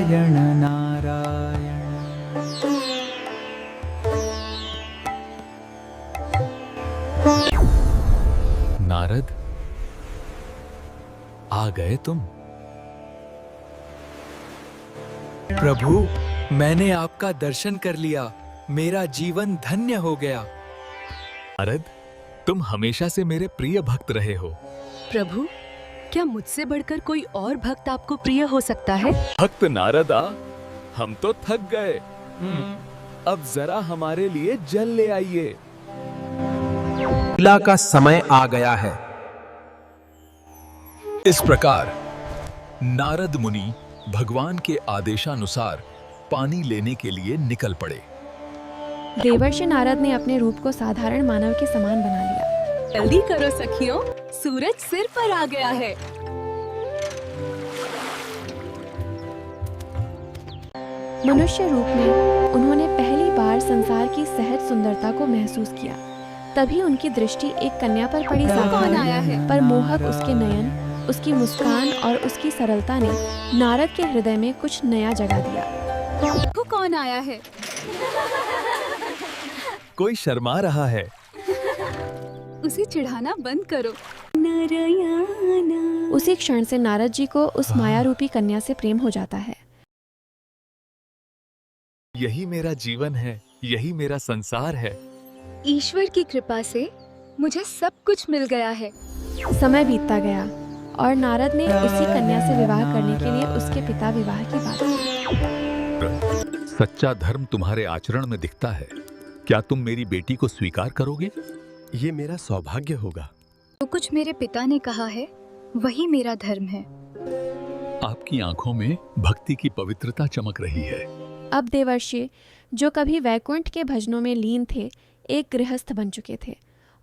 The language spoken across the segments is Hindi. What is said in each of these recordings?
नारायण। नारद, आ गए तुम? प्रभु, मैंने आपका दर्शन कर लिया, मेरा जीवन धन्य हो गया। नारद, तुम हमेशा से मेरे प्रिय भक्त रहे हो। प्रभु, क्या मुझसे बढ़कर कोई और भक्त आपको प्रिय हो सकता है? भक्त नारदा, हम तो थक गए। अब जरा हमारे लिए जल ले आइए। लीला का समय आ गया है। इस प्रकार नारद मुनि भगवान के आदेशानुसार पानी लेने के लिए निकल पड़े। देवर्षि नारद ने अपने रूप को साधारण मानव के समान बना लिया। जल्दी करो सखियों, सूरज सिर पर आ गया है। मनुष्य रूप में उन्होंने पहली बार संसार की सहज सुंदरता को महसूस किया। तभी उनकी दृष्टि एक कन्या पर पड़ी। कौन आया है? पर मोहक उसके नयन, उसकी मुस्कान और उसकी सरलता ने नारद के हृदय में कुछ नया जगा दिया। देखो कौन आया है। कोई शर्मा रहा है। उसे चिढ़ाना बंद करो। उसी क्षण से नारद जी को उस माया रूपी कन्या से प्रेम हो जाता है। यही मेरा जीवन है, यही मेरा संसार है। ईश्वर की कृपा से मुझे सब कुछ मिल गया है। समय बीतता गया और नारद ने उसी कन्या से विवाह करने के लिए उसके पिता विवाह की बात की। सच्चा धर्म तुम्हारे आचरण में दिखता है। क्या तुम मेरी बेटी को स्वीकार करोगे? ये मेरा सौभाग्य होगा। जो कुछ मेरे पिता ने कहा है वही मेरा धर्म है। आपकी आंखों में भक्ति की पवित्रता चमक रही है। अब देवर्षि, जो कभी वैकुंठ के भजनों में लीन थे, एक गृहस्थ बन चुके थे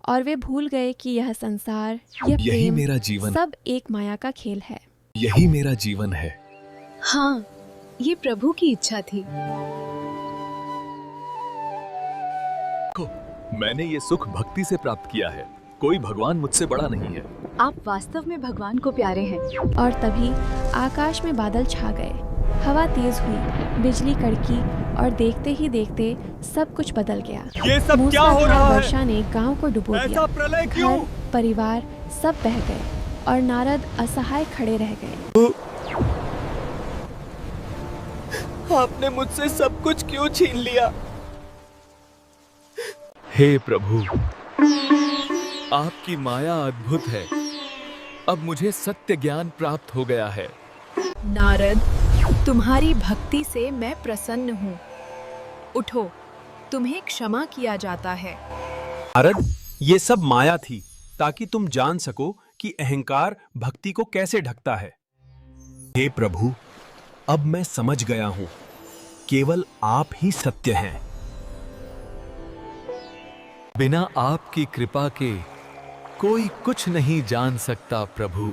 और वे भूल गए कि यह संसार, यह यही प्रेम, मेरा जीवन, सब एक माया का खेल है। यही मेरा जीवन है। हाँ, ये प्रभु की इच्छा थी। मैंने ये सुख भक्ति से प्राप्त किया है। कोई भगवान मुझसे बड़ा नहीं है। आप वास्तव में भगवान को प्यारे हैं। और तभी आकाश में बादल छा गए, हवा तेज हुई, बिजली कड़की और देखते ही देखते सब कुछ बदल गया। ये सब क्या हो रहा है? वर्षा ने गांव को डुबो दिया। ऐसा प्रलय क्यों? घर, परिवार सब बह गए और नारद असहाय खड़े रह गए। आपने मुझसे सब कुछ क्यों छीन लिया? हे प्रभु, आपकी माया अद्भुत है। अब मुझे सत्य ज्ञान प्राप्त हो गया है। नारद, तुम्हारी भक्ति से मैं प्रसन्न हूँ। उठो, तुम्हें क्षमा किया जाता है। नारद, ये सब माया थी ताकि तुम जान सको कि अहंकार भक्ति को कैसे ढकता है। हे प्रभु, अब मैं समझ गया हूं, केवल आप ही सत्य हैं। बिना आपकी कृपा के कोई कुछ नहीं जान सकता प्रभु।